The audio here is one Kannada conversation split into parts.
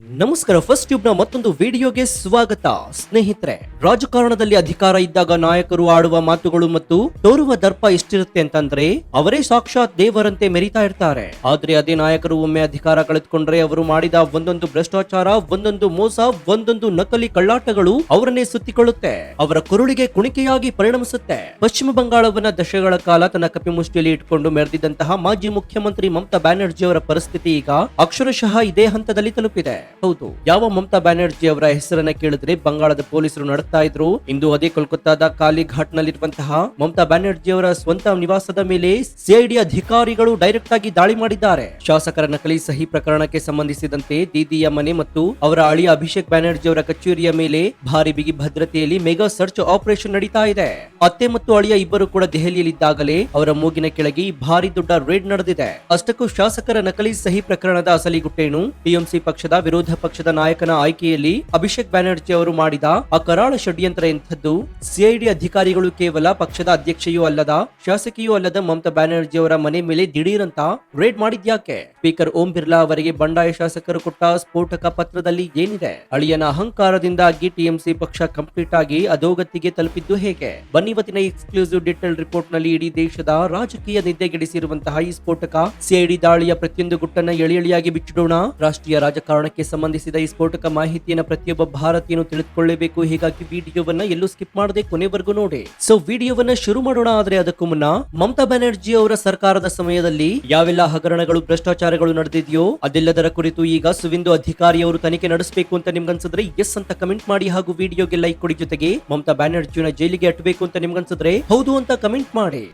ನಮಸ್ಕಾರ. ಫಸ್ಟ್ ಟ್ಯೂಬ್ ನ ಮತ್ತೊಂದು ವಿಡಿಯೋಗೆ ಸ್ವಾಗತ. ಸ್ನೇಹಿತರೆ, ರಾಜಕಾರಣದಲ್ಲಿ ಅಧಿಕಾರ ಇದ್ದಾಗ ನಾಯಕರು ಆಡುವ ಮಾತುಗಳು ಮತ್ತು ತೋರುವ ದರ್ಪ ಎಷ್ಟಿರುತ್ತೆ ಅಂತಂದ್ರೆ ಅವರೇ ಸಾಕ್ಷಾತ್ ದೇವರಂತೆ ಮೆರಿತಾ ಇರ್ತಾರೆ. ಆದ್ರೆ ಅದೇ ನಾಯಕರು ಒಮ್ಮೆ ಅಧಿಕಾರ ಕಳೆದುಕೊಂಡ್ರೆ ಅವರು ಮಾಡಿದ ಒಂದೊಂದು ಭ್ರಷ್ಟಾಚಾರ, ಒಂದೊಂದು ಮೋಸ, ಒಂದೊಂದು ನಕಲಿ ಕಳ್ಳಾಟಗಳು ಅವರನ್ನೇ ಸುತ್ತಿಕೊಳ್ಳುತ್ತೆ, ಅವರ ಕುರುಳಿಗೆ ಕುಣಿಕೆಯಾಗಿ ಪರಿಣಮಿಸುತ್ತೆ. ಪಶ್ಚಿಮ ಬಂಗಾಳವನ್ನ ದಶಕಗಳ ಕಾಲ ತನ್ನ ಕಪಿಮುಷ್ಟಿಯಲ್ಲಿ ಇಟ್ಕೊಂಡು ಮೆರೆದಿದ್ದಂತಹ ಮಾಜಿ ಮುಖ್ಯಮಂತ್ರಿ ಮಮತಾ ಬ್ಯಾನರ್ಜಿ ಅವರ ಪರಿಸ್ಥಿತಿ ಈಗ ಅಕ್ಷರಶಃ ಇದೇ ಹಂತದಲ್ಲಿ ತಲುಪಿದೆ. ಹೌದು, ಯಾವ ಮಮತಾ ಬ್ಯಾನರ್ಜಿ ಅವರ ಹೆಸರನ್ನ ಕೇಳಿದ್ರೆ ಬಂಗಾಳದ ಪೊಲೀಸರು ನಡುತ್ತಾ ಇದ್ರು. ಇಂದು ಅದೇ ಕೋಲ್ಕತ್ತಾದ ಕಾಲಿಘಾಟ್ ನಲ್ಲಿರುವಂತಹ ಮಮತಾ ಬ್ಯಾನರ್ಜಿ ಅವರ ಸ್ವಂತ ನಿವಾಸದ ಮೇಲೆ ಸಿಐಡಿ ಅಧಿಕಾರಿಗಳು ಡೈರೆಕ್ಟ್ ಆಗಿ ದಾಳಿ ಮಾಡಿದ್ದಾರೆ. ಶಾಸಕರ ನಕಲಿ ಸಹಿ ಪ್ರಕರಣಕ್ಕೆ ಸಂಬಂಧಿಸಿದಂತೆ ದೀದಿಯ ಮನೆ ಮತ್ತು ಅವರ ಅಳಿಯ ಅಭಿಷೇಕ್ ಬ್ಯಾನರ್ಜಿ ಅವರ ಕಚೇರಿಯ ಮೇಲೆ ಭಾರಿ ಬಿಗಿ ಭದ್ರತೆಯಲ್ಲಿ ಮೆಗಾ ಸರ್ಚ್ ಆಪರೇಷನ್ ನಡೀತಾ ಇದೆ. ಅತ್ತೆ ಮತ್ತು ಅಳಿಯ ಇಬ್ಬರು ಕೂಡ ದೆಹಲಿಯಲ್ಲಿದ್ದಾಗಲೇ ಅವರ ಮೂಗಿನ ಕೆಳಗೆ ಭಾರಿ ದೊಡ್ಡ ರೇಡ್ ನಡೆದಿದೆ. ಅಷ್ಟಕ್ಕೂ ಶಾಸಕರ ನಕಲಿ ಸಹಿ ಪ್ರಕರಣದ ಅಸಲಿ ಗುಟ್ಟೇನು, ಟಿಎಂಸಿ ಪಕ್ಷದ ವಿರೋಧ ಪಕ್ಷದ ನಾಯಕನ ಆಯ್ಕೆಯಲ್ಲಿ ಅಭಿಷೇಕ್ ಬ್ಯಾನರ್ಜಿ ಅವರು ಮಾಡಿದ ಆ ಕರಾಳ ಷಡ್ಯಂತ್ರ ಎಂಥದ್ದು? ಸಿಐಡಿ ಅಧಿಕಾರಿಗಳು ಕೇವಲ ಪಕ್ಷದ ಅಧ್ಯಕ್ಷೆಯೂ ಅಲ್ಲದ, ಶಾಸಕಿಯೂ ಅಲ್ಲದ ಮಮತಾ ಬ್ಯಾನರ್ಜಿ ಅವರ ಮನೆ ಮೇಲೆ ದಿಢೀರಂತ ರೇಡ್ ಮಾಡಿದ್ಯಾಕೆ? ಸ್ಪೀಕರ್ ಓಂ ಬಿರ್ಲಾ ಅವರಿಗೆ ಬಂಡಾಯ ಶಾಸಕರು ಕೊಟ್ಟ ಸ್ಫೋಟಕ ಪತ್ರದಲ್ಲಿ ಏನಿದೆ? ಅಳಿಯನ ಅಹಂಕಾರದಿಂದಾಗಿ ಟಿಎಂಸಿ ಪಕ್ಷ ಕಂಪ್ಲೀಟ್ ಆಗಿ ಅಧೋಗತಿಗೆ ತಲುಪಿದ್ದು ಹೇಗೆ? ಬನ್ನಿ ಇವತ್ತಿನ ಎಕ್ಸ್ಕ್ಲೂಸಿವ್ ಡೀಟೇಲ್ ರಿಪೋರ್ಟ್ ನಲ್ಲಿ ಇಡೀ ದೇಶದ ರಾಜಕೀಯ ನಿದ್ದೆಗೆಡಿಸಿರುವಂತಹ ಈ ಸ್ಫೋಟಕ ಸಿಐಡಿ ದಾಳಿಯ ಪ್ರತಿಯೊಂದು ಗುಟ್ಟನ್ನ ಎಳೆಯಾಗಿ ಬಿಚ್ಚಿಡೋಣ. ರಾಷ್ಟ್ರೀಯ ರಾಜಕಾರಣಕ್ಕೆ ಸಂಬಂಧಿಸಿದ ಈ ಸ್ಫೋಟಕ ಮಾಹಿತಿಯನ್ನು ಪ್ರತಿಯೊಬ್ಬ ಭಾರತೀಯನು ತಿಳಿದುಕೊಳ್ಳಬೇಕು. ಹೀಗಾಗಿ ವಿಡಿಯೋವನ್ನ ಎಲ್ಲೂ ಸ್ಕಿಪ್ ಮಾಡದೆ ಕೊನೆವರೆಗೂ ನೋಡಿ. ಸೊ ವಿಡಿಯೋವನ್ನ ಶುರು ಮಾಡೋಣ. ಆದ್ರೆ ಅದಕ್ಕೂ ಮುನ್ನ ಮಮತಾ ಬ್ಯಾನರ್ಜಿ ಅವರ ಸರ್ಕಾರದ ಸಮಯದಲ್ಲಿ ಯಾವೆಲ್ಲ ಹಗರಣಗಳು, ಭ್ರಷ್ಟಾಚಾರಗಳು ನಡೆದಿದೆಯೋ ಅದೆಲ್ಲದರ ಕುರಿತು ಈಗ ಸುವಿಂದು ಅಧಿಕಾರಿಯವರು ತನಿಖೆ ನಡೆಸಬೇಕು ಅಂತ ನಿಮ್ಗನ್ಸಿದ್ರೆ ಎಸ್ ಅಂತ ಕಮೆಂಟ್ ಮಾಡಿ ಹಾಗೂ ವಿಡಿಯೋಗೆ ಲೈಕ್ ಕೊಡಿ. ಜೊತೆಗೆ ಮಮತಾ ಬ್ಯಾನರ್ಜಿನ ಜೈಲಿಗೆ ಅಟ್ಟಬೇಕು ಅಂತ ನಿಮ್ಗನ್ಸಿದ್ರೆ ಹೌದು ಅಂತ ಕಮೆಂಟ್ ಮಾಡಿ.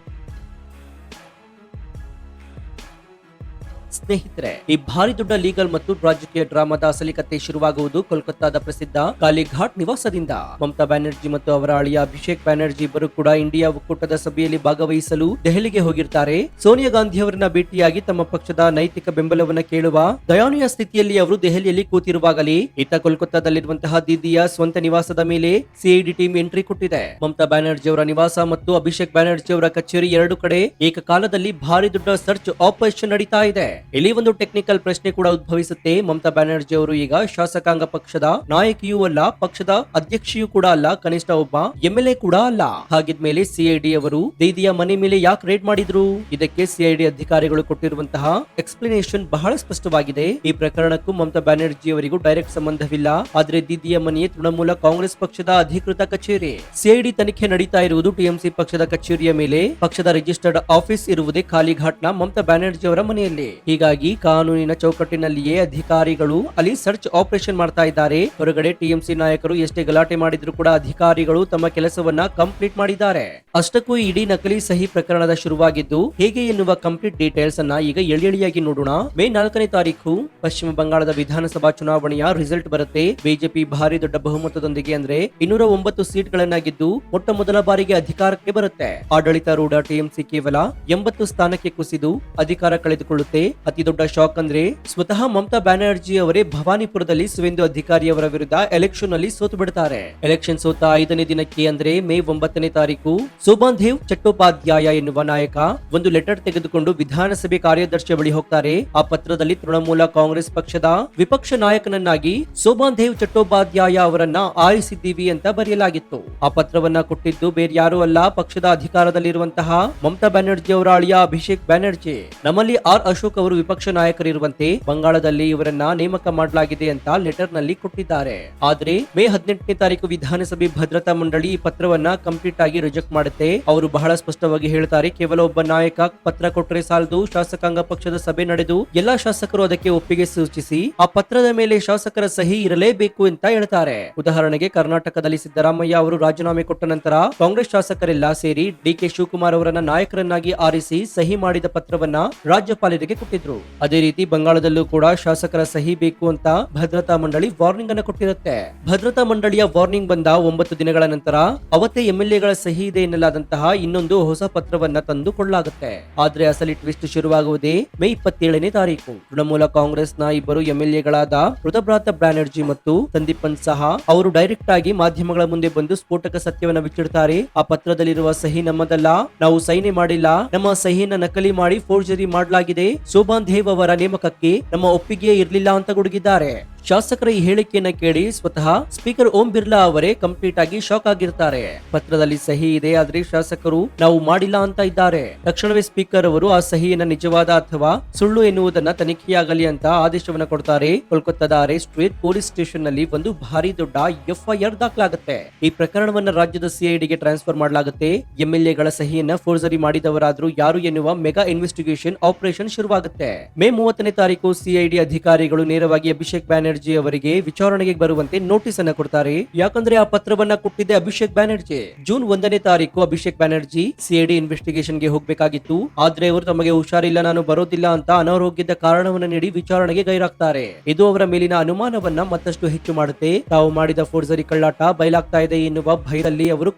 ಸ್ನೇಹಿತರೆ, ಈ ಭಾರಿ ದೊಡ್ಡ ಲೀಗಲ್ ಮತ್ತು ರಾಜಕೀಯ ಡ್ರಾಮಾದ ಅಸಲಿ ಕಥೆ ಶುರುವಾಗುವುದು ಕೋಲ್ಕತ್ತಾದ ಪ್ರಸಿದ್ಧ ಕಾಲಿಘಾಟ್ ನಿವಾಸದಿಂದ. ಮಮತಾ ಬ್ಯಾನರ್ಜಿ ಮತ್ತು ಅವರ ಅಳಿಯ ಅಭಿಷೇಕ್ ಬ್ಯಾನರ್ಜಿ ಇಬ್ಬರು ಕೂಡ ಇಂಡಿಯಾ ಒಕ್ಕೂಟದ ಸಭೆಯಲ್ಲಿ ಭಾಗವಹಿಸಲು ದೆಹಲಿಗೆ ಹೋಗಿರ್ತಾರೆ. ಸೋನಿಯಾ ಗಾಂಧಿ ಅವರನ್ನ ಭೇಟಿಯಾಗಿ ತಮ್ಮ ಪಕ್ಷದ ನೈತಿಕ ಬೆಂಬಲವನ್ನ ಕೇಳುವ ದಯಾನೀಯ ಸ್ಥಿತಿಯಲ್ಲಿ ಅವರು ದೆಹಲಿಯಲ್ಲಿ ಕೂತಿರುವಾಗಲೇ ಇತ್ತ ಕೋಲ್ಕತ್ತಾದಲ್ಲಿರುವಂತಹ ದೀದಿಯ ಸ್ವಂತ ನಿವಾಸದ ಮೇಲೆ ಸಿಐಡಿ ಟೀಮ್ ಎಂಟ್ರಿ ಕೊಟ್ಟಿದೆ. ಮಮತಾ ಬ್ಯಾನರ್ಜಿ ಅವರ ನಿವಾಸ ಮತ್ತು ಅಭಿಷೇಕ್ ಬ್ಯಾನರ್ಜಿ ಅವರ ಕಚೇರಿ ಎರಡು ಕಡೆ ಏಕಕಾಲದಲ್ಲಿ ಭಾರಿ ದೊಡ್ಡ ಸರ್ಚ್ ಆಪರೇಷನ್ ನಡೀತಾ ಇದೆ. ಇಲ್ಲಿ ಒಂದು ಟೆಕ್ನಿಕಲ್ ಪ್ರಶ್ನೆ ಕೂಡ ಉದ್ಭವಿಸುತ್ತೆ. ಮಮತಾ ಬ್ಯಾನರ್ಜಿ ಅವರು ಈಗ ಶಾಸಕಾಂಗ ಪಕ್ಷದ ನಾಯಕಿಯೂ ಅಲ್ಲ, ಪಕ್ಷದ ಅಧ್ಯಕ್ಷೆಯೂ ಕೂಡ ಅಲ್ಲ, ಕನಿಷ್ಠ ಒಬ್ಬ ಎಂಎಲ್ಎ ಕೂಡ ಅಲ್ಲ. ಹಾಗಿದ್ಮೇಲೆ ಸಿಐಡಿ ಅವರು ದೀದಿಯ ಮನೆ ಮೇಲೆ ಯಾಕೆ ರೇಡ್ ಮಾಡಿದ್ರು? ಇದಕ್ಕೆ ಸಿಐಡಿ ಅಧಿಕಾರಿಗಳು ಕೊಟ್ಟಿರುವಂತಹ ಎಕ್ಸ್ಪ್ಲನೇಷನ್ ಬಹಳ ಸ್ಪಷ್ಟವಾಗಿದೆ. ಈ ಪ್ರಕರಣಕ್ಕೂ ಮಮತಾ ಬ್ಯಾನರ್ಜಿ ಅವರಿಗೂ ಡೈರೆಕ್ಟ್ ಸಂಬಂಧವಿಲ್ಲ. ಆದ್ರೆ ದೀದಿಯ ಮನೆ ತೃಣಮೂಲ ಕಾಂಗ್ರೆಸ್ ಪಕ್ಷದ ಅಧಿಕೃತ ಕಚೇರಿ. ಸಿಐಡಿ ತನಿಖೆ ನಡೀತಾ ಇರುವುದು ಟಿಎಂಸಿ ಪಕ್ಷದ ಕಚೇರಿಯ ಮೇಲೆ. ಪಕ್ಷದ ರಿಜಿಸ್ಟರ್ಡ್ ಆಫೀಸ್ ಇರುವುದೇ ಕಾಲಿಘಾಟ್ನ ಮಮತಾ ಬ್ಯಾನರ್ಜಿ ಅವರ ಮನೆಯಲ್ಲಿ. ಹೀಗಾಗಿ ಕಾನೂನಿನ ಚೌಕಟ್ಟಿನಲ್ಲಿಯೇ ಅಧಿಕಾರಿಗಳು ಅಲ್ಲಿ ಸರ್ಚ್ ಆಪರೇಷನ್ ಮಾಡ್ತಾ ಇದ್ದಾರೆ. ಹೊರಗಡೆ ಟಿಎಂಸಿ ನಾಯಕರು ಎಷ್ಟೇ ಗಲಾಟೆ ಮಾಡಿದ್ರು ಕೂಡ ಅಧಿಕಾರಿಗಳು ತಮ್ಮ ಕೆಲಸವನ್ನ ಕಂಪ್ಲೀಟ್ ಮಾಡಿದ್ದಾರೆ. ಅಷ್ಟಕ್ಕೂ ಇಡೀ ನಕಲಿ ಸಹಿ ಪ್ರಕರಣದ ಶುರುವಾಗಿದ್ದು ಹೇಗೆ ಎನ್ನುವ ಕಂಪ್ಲೀಟ್ ಡೀಟೇಲ್ಸ್ ಅನ್ನ ಈಗ ಎಳೆಯಾಗಿ ನೋಡೋಣ. ಮೇ 4ನೇ ತಾರೀಕು ಪಶ್ಚಿಮ ಬಂಗಾಳದ ವಿಧಾನಸಭಾ ಚುನಾವಣೆಯ ರಿಸಲ್ಟ್ ಬರುತ್ತೆ. ಬಿಜೆಪಿ ಭಾರಿ ದೊಡ್ಡ ಬಹುಮತದೊಂದಿಗೆ ಅಂದ್ರೆ 209 ಸೀಟ್ಗಳನ್ನಾಗಿದ್ದು ಮೊಟ್ಟ ಮೊದಲ ಬಾರಿಗೆ ಅಧಿಕಾರಕ್ಕೆ ಬರುತ್ತೆ. ಆಡಳಿತಾರೂಢ ಟಿಎಂಸಿ ಕೇವಲ 80 ಸ್ಥಾನಕ್ಕೆ ಕುಸಿದು ಅಧಿಕಾರ ಕಳೆದುಕೊಳ್ಳುತ್ತೆ. ಅತಿ ದೊಡ್ಡ ಶಾಕ್ ಅಂದ್ರೆ ಸ್ವತಃ ಮಮತಾ ಬ್ಯಾನರ್ಜಿ ಅವರೇ ಭವಾನಿಪುರದಲ್ಲಿ ಸುವೇಂದು ಅಧಿಕಾರಿ ಅವರ ವಿರುದ್ಧ ಎಲೆಕ್ಷನ್ ಅಲ್ಲಿ ಸೋತು ಬಿಡ್ತಾರೆ. ಎಲೆಕ್ಷನ್ ಸೋತ 5ನೇ ದಿನಕ್ಕೆ ಅಂದ್ರೆ ಮೇ 9ನೇ ತಾರೀಕು ಸೋಬಾಂಧೇವ್ ಚಟ್ಟೋಪಾಧ್ಯಾಯ ಎನ್ನುವ ನಾಯಕ ಒಂದು ಲೆಟರ್ ತೆಗೆದುಕೊಂಡು ವಿಧಾನಸಭೆ ಕಾರ್ಯದರ್ಶಿ ಬಳಿ ಹೋಗ್ತಾರೆ. ಆ ಪತ್ರದಲ್ಲಿ ತೃಣಮೂಲ ಕಾಂಗ್ರೆಸ್ ಪಕ್ಷದ ವಿಪಕ್ಷ ನಾಯಕನನ್ನಾಗಿ ಸೋಬಾಂಧೇವ್ ಚಟ್ಟೋಪಾಧ್ಯಾಯ ಅವರನ್ನ ಆರಿಸಿದ್ದೀವಿ ಅಂತ ಬರೆಯಲಾಗಿತ್ತು. ಆ ಪತ್ರವನ್ನ ಕೊಟ್ಟಿದ್ದು ಬೇರೆ ಯಾರು ಅಲ್ಲ, ಪಕ್ಷದ ಅಧಿಕಾರದಲ್ಲಿರುವಂತಹ ಮಮತಾ ಬ್ಯಾನರ್ಜಿ ಅವರ ಅಳಿಯ ಅಭಿಷೇಕ್ ಬ್ಯಾನರ್ಜಿ. ನಮ್ಮಲ್ಲಿ ಅಶೋಕ್ ಅವರು ವಿಪಕ್ಷ ನಾಯಕರಿರುವಂತೆ ಬಂಗಾಳದಲ್ಲಿ ಇವರನ್ನ ನೇಮಕ ಮಾಡಲಾಗಿದೆ ಅಂತ ಲೆಟರ್ ನಲ್ಲಿ ಕೊಟ್ಟಿದ್ದಾರೆ. ಆದ್ರೆ ಮೇ 18ನೇ ತಾರೀಕು ವಿಧಾನಸಭೆ ಭದ್ರತಾ ಮಂಡಳಿ ಈ ಪತ್ರವನ್ನ ಕಂಪ್ಲೀಟ್ ಆಗಿ ರಿಜೆಕ್ಟ್ ಮಾಡುತ್ತೆ. ಅವರು ಬಹಳ ಸ್ಪಷ್ಟವಾಗಿ ಹೇಳ್ತಾರೆ, ಕೇವಲ ಒಬ್ಬ ನಾಯಕ ಪತ್ರ ಕೊಟ್ಟರೆ ಸಾಲದು, ಶಾಸಕಾಂಗ ಪಕ್ಷದ ಸಭೆ ನಡೆದು ಎಲ್ಲಾ ಶಾಸಕರು ಅದಕ್ಕೆ ಒಪ್ಪಿಗೆ ಸೂಚಿಸಿ ಆ ಪತ್ರದ ಮೇಲೆ ಶಾಸಕರ ಸಹಿ ಇರಲೇಬೇಕು ಅಂತ ಹೇಳ್ತಾರೆ. ಉದಾಹರಣೆಗೆ ಕರ್ನಾಟಕದಲ್ಲಿ ಸಿದ್ದರಾಮಯ್ಯ ಅವರು ರಾಜೀನಾಮೆ ಕೊಟ್ಟ ನಂತರ ಕಾಂಗ್ರೆಸ್ ಶಾಸಕರೆಲ್ಲ ಸೇರಿ ಡಿಕೆ ಶಿವಕುಮಾರ್ ಅವರನ್ನ ನಾಯಕರನ್ನಾಗಿ ಆರಿಸಿ ಸಹಿ ಮಾಡಿದ ಪತ್ರವನ್ನ ರಾಜ್ಯಪಾಲರಿಗೆ ಕೊಟ್ಟಿದ್ರು. ಅದೇ ರೀತಿ ಬಂಗಾಳದಲ್ಲೂ ಕೂಡ ಶಾಸಕರ ಸಹಿ ಬೇಕು ಅಂತ ಭದ್ರತಾ ಮಂಡಳಿ ವಾರ್ನಿಂಗ್ ಅನ್ನು ಕೊಟ್ಟಿರುತ್ತೆ. ಭದ್ರತಾ ಮಂಡಳಿಯ ವಾರ್ನಿಂಗ್ ಬಂದ 9 ದಿನಗಳ ನಂತರ ಅವತ್ತೇ ಎಂಎಲ್ಎಗಳ ಸಹಿ ಇದೆ ಎನ್ನಲಾದಂತಹ ಇನ್ನೊಂದು ಹೊಸ ಪತ್ರವನ್ನ ತಂದು ಕೊಳ್ಳಲಾಗುತ್ತೆ. ಆದ್ರೆ ಅಸಲಿ ಟ್ವಿಸ್ಟ್ ಶುರುವಾಗುವುದೇ ಮೇ 27ನೇ ತಾರೀಕು. ತೃಣಮೂಲ ಕಾಂಗ್ರೆಸ್ನ ಇಬ್ಬರು ಎಂಎಲ್ಎಗಳಾದ ಋತಬ್ರಾತ ಬ್ಯಾನರ್ಜಿ ಮತ್ತು ಸಂದೀಪನ್ ಸಹಾ ಅವರು ಡೈರೆಕ್ಟ್ ಆಗಿ ಮಾಧ್ಯಮಗಳ ಮುಂದೆ ಬಂದು ಸ್ಫೋಟಕ ಸತ್ಯವನ್ನ ಬಿಚ್ಚಿಡ್ತಾರೆ. ಆ ಪತ್ರದಲ್ಲಿರುವ ಸಹಿ ನಮ್ಮದಲ್ಲ, ನಾವು ಸೈನೆ ಮಾಡಿಲ್ಲ, ನಮ್ಮ ಸಹಿನ ನಕಲಿ ಮಾಡಿ ಫೋರ್ಜರಿ ಮಾಡಲಾಗಿದೆ. ಸೋಬಾಂಧೇವ್ ಅವರ ನೇಮಕಕ್ಕೆ ನಮ್ಮ ಒಪ್ಪಿಗೆ ಇರಲಿಲ್ಲ ಅಂತ ಗುಡುಗಿದ್ದಾರೆ. ಶಾಸಕರ ಈ ಹೇಳಿಕೆಯನ್ನ ಕೇಳಿ ಸ್ವತಃ ಸ್ಪೀಕರ್ ಓಂ ಬಿರ್ಲಾ ಅವರೇ ಕಂಪ್ಲೀಟ್ ಆಗಿ ಶಾಕ್ ಆಗಿರ್ತಾರೆ. ಪತ್ರದಲ್ಲಿ ಸಹಿ ಇದೆ, ಆದ್ರೆ ಶಾಸಕರು ನಾವು ಮಾಡಿಲ್ಲ ಅಂತ ಇದ್ದಾರೆ. ತಕ್ಷಣವೇ ಸ್ಪೀಕರ್ ಅವರು ಆ ಸಹಿಯನ್ನ ನಿಜವಾದ ಅಥವಾ ಸುಳ್ಳು ಎನ್ನುವುದನ್ನ ತನಿಖೆಯಾಗಲಿ ಅಂತ ಆದೇಶವನ್ನ ಕೊಡ್ತಾರೆ. ಕೋಲ್ಕತ್ತಾದ ಅರೆಸ್ಟ್ ಸ್ಟ್ರೀಟ್ ಪೊಲೀಸ್ ಸ್ಟೇಷನ್ ನಲ್ಲಿ ಒಂದು ಭಾರಿ ದೊಡ್ಡ ಎಫ್ಐಆರ್ ದಾಖಲಾಗುತ್ತೆ. ಈ ಪ್ರಕರಣವನ್ನ ರಾಜ್ಯದ ಸಿಐಡಿಗೆ ಟ್ರಾನ್ಸ್ಫರ್ ಮಾಡಲಾಗುತ್ತೆ. ಎಂಎಲ್ಎಗಳ ಸಹಿಯನ್ನ ಫೋರ್ಜರಿ ಮಾಡಿದವರಾದ್ರೂ ಯಾರು ಎನ್ನುವ ಮೆಗಾ ಇನ್ವೆಸ್ಟಿಗೇಷನ್ ಆಪರೇಷನ್ ಶುರುವಾಗುತ್ತೆ. ಮೇ 30ನೇ ತಾರೀಕು ಸಿಐಡಿ ಅಧಿಕಾರಿಗಳು ನೇರವಾಗಿ ಅಭಿಷೇಕ್ ಬ್ಯಾನರ್ಜಿ ಅವರಿಗೆ ವಿಚಾರಣೆಗೆ ಬರುವಂತೆ ನೋಟಿಸ್ ಅನ್ನ ಕೊಡ್ತಾರೆ. ಯಾಕಂದ್ರೆ ಆ ಪತ್ರವನ್ನ ಕೊಟ್ಟಿದ್ದೆ ಅಭಿಷೇಕ್ ಬ್ಯಾನರ್ಜಿ. ಜೂನ್ 1ನೇ ತಾರೀಕು ಅಭಿಷೇಕ್ ಬ್ಯಾನರ್ಜಿ ಸಿಐಡಿ ಇನ್ವೆಸ್ಟಿಗೇಷನ್ ಗೆ ಹೋಗಬೇಕಾಗಿತ್ತು. ಆದ್ರೆ ಅವರು ತಮಗೆ ಹುಷಾರಿಲ್ಲ, ನಾನು ಬರೋದಿಲ್ಲ ಅಂತ ಅನಾರೋಗ್ಯದ ಕಾರಣವನ್ನು ನೀಡಿ ವಿಚಾರಣೆಗೆ ಗೈರಾಗ್ತಾರೆ. ಇದು ಅವರ ಮೇಲಿನ ಅನುಮಾನವನ್ನ ಮತ್ತಷ್ಟು ಹೆಚ್ಚು ಮಾಡುತ್ತೆ. ತಾವು ಮಾಡಿದ ಫೋರ್ಜರಿ ಕಳ್ಳಾಟ ಬಯಲಾಗ್ತಾ ಇದೆ ಎನ್ನುವ ಭಯದಲ್ಲಿ ಅವರು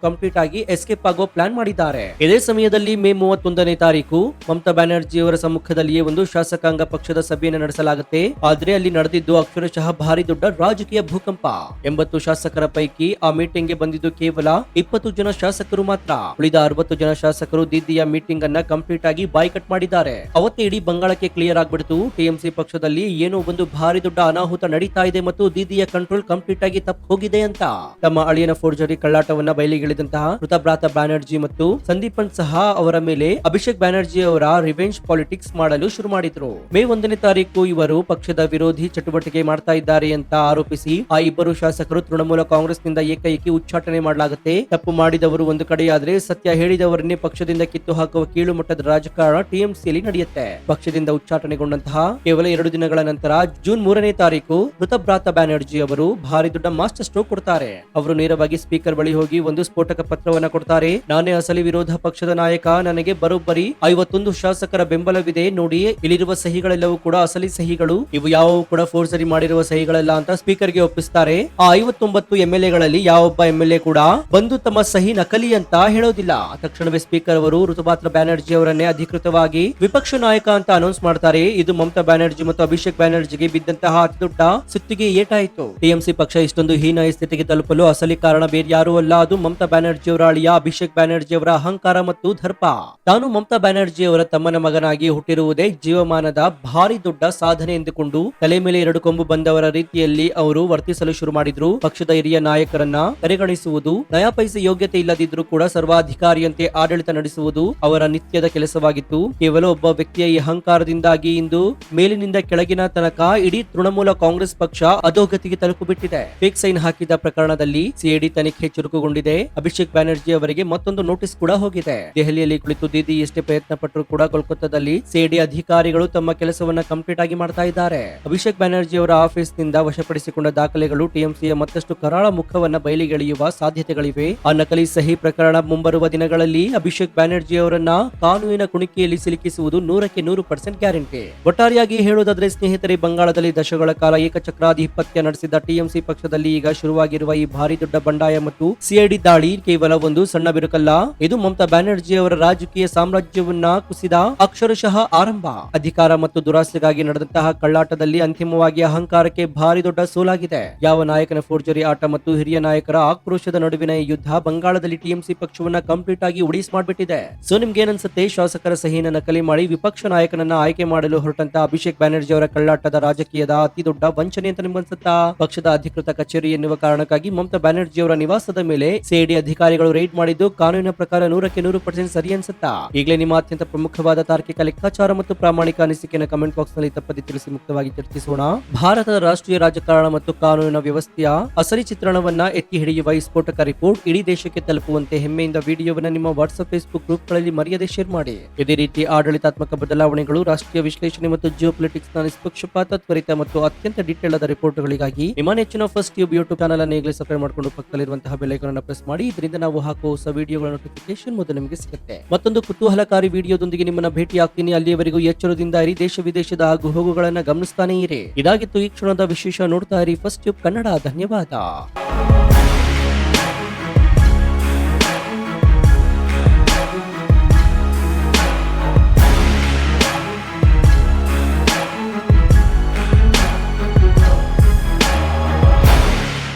ಕಂಪ್ಲೀಟ್ ಆಗಿ ಎಸ್ಕೇಪ್ ಆಗೋ ಪ್ಲಾನ್ ಮಾಡಿದ್ದಾರೆ. ಇದೇ ಸಮಯದಲ್ಲಿ ಮೇ 31ನೇ ತಾರೀಕು ಮಮತಾ ಬ್ಯಾನರ್ಜಿ ಅವರ ಸಮ್ಮುಖದಲ್ಲಿಯೇ ಒಂದು ಶಾಸಕಾಂಗ ಪಕ್ಷದ ಸಭೆಯನ್ನು ನಡೆಸಲಾಗುತ್ತೆ. ಆದ್ರೆ ಅಲ್ಲಿ ನಡೆದಿದ್ದು ಅಕ್ಷರಶಃ ಭಾರಿ ದೊಡ್ಡ ರಾಜಕೀಯ ಭೂಕಂಪ. 80 ಶಾಸಕರ ಪೈಕಿ ಆ ಮೀಟಿಂಗ್ ಗೆ ಬಂದಿದ್ದು ಕೇವಲ 20 ಜನ ಶಾಸಕರು ಮಾತ್ರ. ಉಳಿದ 60 ಜನ ಶಾಸಕರು ದೀದಿಯ ಮೀಟಿಂಗ್ ಅನ್ನ ಕಂಪ್ಲೀಟ್ ಆಗಿ ಬಾಯ್ಕಟ್ ಮಾಡಿದ್ದಾರೆ. ಅವತ್ತೇ ಇಡೀ ಬಂಗಾಳಕ್ಕೆ ಕ್ಲಿಯರ್ ಆಗ್ಬಿಡ್ತು, ಟಿಎಂಸಿ ಪಕ್ಷದಲ್ಲಿ ಏನೋ ಒಂದು ಭಾರಿ ದೊಡ್ಡ ಅನಾಹುತ ನಡೀತಾ ಇದೆ ಮತ್ತು ದೀದಿಯ ಕಂಟ್ರೋಲ್ ಕಂಪ್ಲೀಟ್ ಆಗಿ ತಪ್ಪು ಹೋಗಿದೆ ಅಂತ. ತಮ್ಮ ಅಳಿಯನ ಫೋರ್ಜರಿ ಕಳ್ಳಾಟವನ್ನ ಬಯಲಿಗಿಳಿದಂತಹ ಕೃತಭ್ರಾತ ಬ್ಯಾನರ್ಜಿ ಮತ್ತು ಸಂದೀಪನ್ ಸಹ ಅವರ ಮೇಲೆ ಅಭಿಷೇಕ್ ಬ್ಯಾನರ್ಜಿ ಅವರ ರಿವೆಂಜ್ ಪಾಲಿಟಿಕ್ಸ್ ಮಾಡಲು ಶುರು ಮಾಡಿದ್ರು. ಮೇ 1ನೇ ತಾರೀಕು ಇವರು ಪಕ್ಷದ ವಿರೋಧಿ ಚಟುವಟಿಕೆ ಮಾಡ್ತಾ ಇದ್ದಾರೆ ಅಂತ ಆರೋಪಿಸಿ ಆ ಇಬ್ಬರು ಶಾಸಕರು ತೃಣಮೂಲ ಕಾಂಗ್ರೆಸ್ ನಿಂದ ಏಕೈಕಿ ಉಚ್ಚಾಟನೆ ಮಾಡಲಾಗುತ್ತೆ. ತಪ್ಪು ಮಾಡಿದವರು ಒಂದು ಕಡೆಯಾದ್ರೆ ಸತ್ಯ ಹೇಳಿದವರನ್ನೇ ಪಕ್ಷದಿಂದ ಕಿತ್ತು ಹಾಕುವ ಕೀಳು ಮಟ್ಟದ ರಾಜಕಾರಣ ಟಿಎಂಸಿಯಲ್ಲಿ ನಡೆಯುತ್ತೆ. ಪಕ್ಷದಿಂದ ಉಚ್ಚಾಟನೆಗೊಂಡಂತಹ ಕೇವಲ 2 ದಿನಗಳ ನಂತರ ಜೂನ್ 3ನೇ ತಾರೀಕು ಕೃತಭ್ರಾತ ಬ್ಯಾನರ್ಜಿ ಅವರು ಭಾರಿ ದೊಡ್ಡ ಮಾಸ್ಟರ್ ಸ್ಟ್ರೋಕ್ ಕೊಡ್ತಾರೆ. ಅವರು ನೇರವಾಗಿ ಸ್ಪೀಕರ್ ಬಳಿ ಹೋಗಿ ಒಂದು ಸ್ಫೋಟಕ ಪತ್ರವನ್ನ ಕೊಡ್ತಾರೆ. ನಾನೇ ಅಸಲಿ ವಿರೋಧ ಪಕ್ಷದ ನಾಯಕ, ನನಗೆ ಬರೋಬ್ಬರಿ 51 ಶಾಸಕರ ಬೆಂಬಲವಿದೆ ನೋಡಿ, ಇಲ್ಲಿರುವ ಸಹಿಗಳೆಲ್ಲವೂ ಕೂಡ ಅಸಲಿ ಸಹಿಗಳು, ಇವು ಯಾವುವು ಕೂಡ ಫೋರ್ಜರಿ ಮಾಡಿರುವ ಸಹಿಗಳಲ್ಲ ಅಂತ ಸ್ಪೀಕರ್ ಗೆ ಒಪ್ಪಿಸ್ತಾರೆ. ಆ 59 ಎಂಎಲ್ಎಗಳಲ್ಲಿ ಯಾವೊಬ್ಬ ಎಂಎಲ್ಎ ಕೂಡ ಬಂದು ತಮ್ಮ ಸಹಿ ನಕಲಿ ಅಂತ ಹೇಳೋದಿಲ್ಲ. ತಕ್ಷಣವೇ ಸ್ಪೀಕರ್ ಅವರು ಕೃತಭ್ರಾತ ಬ್ಯಾನರ್ಜಿ ಅವರನ್ನೇ ಅಧಿಕೃತವಾಗಿ ವಿಪಕ್ಷ ನಾಯಕ ಅಂತ ಅನೌನ್ಸ್ ಮಾಡ್ತಾರೆ. ಇದು ಮಮತಾ ಬ್ಯಾನರ್ಜಿ ಮತ್ತು ಅಭಿಷೇಕ್ ಬ್ಯಾನರ್ಜಿಗೆ ಬಿದ್ದಂತಹ ಅತಿ ದೊಡ್ಡ ಸುತ್ತಿಗೆ ಏಟಾಯಿತು. ಟಿಎಂಸಿ ಪಕ್ಷ ಇಷ್ಟೊಂದು ಹೀನಾಯ ಸ್ಥಿತಿಗೆ ತಲುಪಲು ಅಸಲಿ ಕಾರಣ ಬೇರೆ ಯಾರೂ ಅಲ್ಲ, ಅದು ಮಮತಾ ಬ್ಯಾನರ್ಜಿ ಅವರ ಅಳಿಯ ಅಭಿಷೇಕ್ ಬ್ಯಾನರ್ಜಿ ಅವರ ಅಹಂಕಾರ ಮತ್ತು ದರ್ಪ. ತಾನು ಮಮತಾ ಬ್ಯಾನರ್ಜಿ ಅವರ ತಮ್ಮನ ಮಗನಾಗಿ ಹುಟ್ಟಿರುವುದೇ ಜೀವಮಾನದ ಭಾರಿ ದೊಡ್ಡ ಸಾಧನೆ ಎಂದುಕೊಂಡು ತಲೆ ಮೇಲೆ 2 ಕೊಂಬು ಬಂದವರ ರೀತಿಯಲ್ಲಿ ಅವರು ವರ್ತಿಸಲು ಶುರು ಮಾಡಿದ್ರು. ಪಕ್ಷದ ಹಿರಿಯ ನಾಯಕರನ್ನ ಪರಿಗಣಿಸುವುದು, ನಯಾ ಪೈಸೆ ಯೋಗ್ಯತೆ ಇಲ್ಲದಿದ್ರೂ ಕೂಡ ಸರ್ವಾಧಿಕಾರಿಯಂತೆ ಆಡಳಿತ ನಡೆಸುವುದು ಅವರ ನಿತ್ಯದ ಕೆಲಸವಾಗಿತ್ತು. ಕೇವಲ ಒಬ್ಬ ವ್ಯಕ್ತಿಯ ಈ ಅಹಂಕಾರದಿಂದಾಗಿ ಇಂದು ಮೇಲಿನಿಂದ ಕೆಳಗಿನ ತನಕ ಇಡೀ ತೃಣಮೂಲ ಕಾಂಗ್ರೆಸ್ ಪಕ್ಷ ಅಧೋಗತಿಗೆ ತಲುಪಿಬಿಟ್ಟಿದೆ. ಫೇಕ್ ಸೈನ್ ಹಾಕಿದ ಪ್ರಕರಣದಲ್ಲಿ ಸಿಐಡಿ ತನಿಖೆ ಚುರುಕುಗೊಂಡಿದೆ. ಅಭಿಷೇಕ್ ಬ್ಯಾನರ್ಜಿ ಅವರಿಗೆ ಮತ್ತೊಂದು ನೋಟಿಸ್ ಕೂಡ ಹೋಗಿದೆ. ದೆಹಲಿಯಲ್ಲಿ ಕುಳಿತು ದೀದಿ ಎಷ್ಟೇ ಪ್ರಯತ್ನ ಪಟ್ಟರು ಕೂಡ ಕೋಲ್ಕತ್ತಾದಲ್ಲಿ ಸಿಐಡಿ ಅಧಿಕಾರಿಗಳು ತಮ್ಮ ಕೆಲಸವನ್ನ ಕಂಪ್ಲೀಟ್ ಆಗಿ ಮಾಡ್ತಾ ಇದ್ದಾರೆ. ಅಭಿಷೇಕ್ ಬ್ಯಾನರ್ಜಿ ಅವರ ಆಫೀಸ್ ನಿಂದ ವಶಪಡಿಸಿಕೊಂಡ ದಾಖಲೆಗಳು ಟಿಎಂಸಿಯ ಮತ್ತಷ್ಟು ಕರಾಳ ಮುಖವನ್ನ ಬಯಲಿಗೆಳೆಯುವ ಸಾಧ್ಯತೆಗಳಿವೆ. ಆ ನಕಲಿ ಸಹಿ ಪ್ರಕರಣ ಮುಂಬರುವ ದಿನಗಳಲ್ಲಿ ಅಭಿಷೇಕ್ ಬ್ಯಾನರ್ಜಿ ಅವರನ್ನ ಕಾನೂನಿನ ಕುಣಿಕೆಯಲ್ಲಿ ಸಿಲುಕಿಸುವುದು 100% ಗ್ಯಾರಂಟಿ. ಒಟ್ಟಾರೆಯಾಗಿ ಹೇಳುವುದಾದ್ರೆ ಸ್ನೇಹಿತರೆ, ಬಂಗಾಳದಲ್ಲಿ ದಶಕಗಳ ಕಾಲ ಏಕಚಕ್ರಾಧಿಪತ್ಯ ನಡೆಸಿದ ಟಿಎಂಸಿ ಪಕ್ಷದಲ್ಲಿ ಈಗ ಶುರುವಾಗಿರುವ ಈ ಭಾರಿ ದೊಡ್ಡ ಬಂಡಾಯ ಮತ್ತು ಸಿಐಡಿ ದಾಳಿ ಕೇವಲ ಒಂದು ಸಣ್ಣ ಬಿರುಕಲ್ಲ. ಇದು ಮಮತಾ ಬ್ಯಾನರ್ಜಿ ಅವರ ರಾಜಕೀಯ ಸಾಮ್ರಾಜ್ಯವನ್ನ ಕುಸಿದ ಅಕ್ಷರಶಃ ಆರಂಭ. ಅಧಿಕಾರ ಮತ್ತು ದುರಾಸೆಗಾಗಿ ನಡೆದಂತಹ ಕಳ್ಳಾಟದಲ್ಲಿ ಅಂತಿಮವಾಗಿ ಅಹಂಕಾರಕ್ಕೆ ಭಾರಿ ದೊಡ್ಡ ಸೋಲಾಗಿದೆ. ಯಾವ ನಾಯಕನ ಫೋರ್ಜರಿ ಆಟ ಮತ್ತು ಹಿರಿಯ ನಾಯಕರ ಆಕ್ರೋಶದ ನಡುವಿನ ಈ ಯುದ್ಧ ಬಂಗಾಳದಲ್ಲಿ ಟಿಎಂಸಿ ಪಕ್ಷವನ್ನ ಕಂಪ್ಲೀಟ್ ಆಗಿ ಉಡಿಸ್ ಮಾಡ್ಬಿಟ್ಟಿದೆ. ಸೊ ನಿಮ್ಗೆ ಏನನ್ಸುತ್ತೆ? ಶಾಸಕರ ಸಹಿನ ನಕಲಿ ಮಾಡಿ ವಿಪಕ್ಷ ನಾಯಕನನ್ನ ಆಯ್ಕೆ ಮಾಡಲು ಹೊರಟಂತ ಅಭಿಷೇಕ್ ಬ್ಯಾನರ್ಜಿ ಅವರ ಕಳ್ಳಾಟದ ರಾಜಕೀಯದ ಅತಿ ದೊಡ್ಡ ವಂಚನೆ ಅಂತ ನಿಮ್ಗನ್ಸುತ್ತಾ? ಪಕ್ಷದ ಅಧಿಕೃತ ಕಚೇರಿ ಎನ್ನುವ ಕಾರಣಕ್ಕಾಗಿ ಮಮತಾ ಬ್ಯಾನರ್ಜಿ ಅವರ ನಿವಾಸದ ಮೇಲೆ ಸಿಐಡಿ ಅಧಿಕಾರಿಗಳು ರೈಡ್ ಮಾಡಿದ್ದು ಕಾನೂನಿನ ಪ್ರಕಾರ 100% ಸರಿ ಅನ್ಸುತ್ತಾ? ಈಗಲೇ ನಿಮ್ಮ ಅತ್ಯಂತ ಪ್ರಮುಖವಾದ ತಾರ್ಕಿಕ ಲೆಕ್ಕಾಚಾರ ಮತ್ತು ಪ್ರಾಮಾಣಿಕ ಅನಿಸಿಕೆಯನ್ನು ಕಮೆಂಟ್ ಬಾಕ್ಸ್ ನಲ್ಲಿ ತಪ್ಪದೆ ತಿಳಿಸಿ ಮುಕ್ತವಾಗಿ ಚರ್ಚಿಸೋಣ. ಭಾರತದ ರಾಷ್ಟ್ರೀಯ ರಾಜಕಾರಣ ಮತ್ತು ಕಾನೂನಿನ ವ್ಯವಸ್ಥೆಯ ಅಸಲಿ ಚಿತ್ರಣವನ್ನ ಎತ್ತಿ ಹಿಡಿಯುವ ಈ ಸ್ಫೋಟಕ ರಿಪೋರ್ಟ್ ಇಡೀ ದೇಶಕ್ಕೆ ತಲುಪುವಂತೆ ಹೆಮ್ಮೆಯಿಂದ ವಿಡಿಯೋವನ್ನ ನಿಮ್ಮ ವಾಟ್ಸ್ಆಪ್, ಫೇಸ್ಬುಕ್ ಗ್ರೂಪ್ಗಳಲ್ಲಿ ಮರೆಯದೆ ಶೇರ್ ಮಾಡಿ. ಇದೇ ರೀತಿ ಆಡಳಿತಾತ್ಮಕ ಬದಲಾವಣೆಗಳು, ರಾಷ್ಟ್ರೀಯ ವಿಶ್ಲೇಷಣೆ ಮತ್ತು ಜಿಯೋ ಪೊಲಿಟಿಕ್ಸ್ ನ ನಿಷ್ಪಕ್ಷಪಾತ, ತ್ವರಿತ ಮತ್ತು ಅತ್ಯಂತ ಡೀಟೇಲ್ ಆದ ರಿಪೋರ್ಟ್ಗಳಿಗಾಗಿ ನಿಮ್ಮ ನೆಚ್ಚಿನ ಫಸ್ಟ್ ಟ್ಯೂಬ್ ಯೂಟ್ಯೂಬ್ ಚಾನಲ್ ಅನ್ನು ಈಗಲೇ ಸಬ್ಸ್ಕ್ರೈಬ್ ಮಾಡಿಕೊಂಡು ಪಕ್ಕದಲ್ಲಿರುವಂತಹ ಬೆಲ್ ಐಕಾನ್ ಅನ್ನು ಪ್ರೆಸ್ ಮಾಡಿ. ಇದರಿಂದ ನಾವು ಹಾಕುವ ಹೊಸ ವಿಡಿಯೋಗಳ ನೋಟಿಫಿಕೇಶನ್ ಮೊದಲು ನಿಮಗೆ ಸಿಗುತ್ತೆ. ಮತ್ತೊಂದು ಕುತೂಹಲಕಾರಿ ವಿಡಿಯೋದೊಂದಿಗೆ ನಿಮ್ಮನ್ನ ಭೇಟಿ ಆಗ್ತೀನಿ. ಅಲ್ಲಿಯವರೆಗೂ ಎಚ್ಚರದಿಂದ ಇರಿ, ದೇಶ ವಿದೇಶದ ಆಗು ಹೋಗುಗಳನ್ನ ಗಮನಿಸ್ತಾನೆ ಇರಿ. ಇದಾಗಿತ್ತು ಈ ಕ್ಷಣದ ವಿಶೇಷ. ನೋಡ್ತಾ ಇರಿ ಫಸ್ಟ್ ಟ್ಯೂಬ್ ಕನ್ನಡ. ಧನ್ಯವಾದ.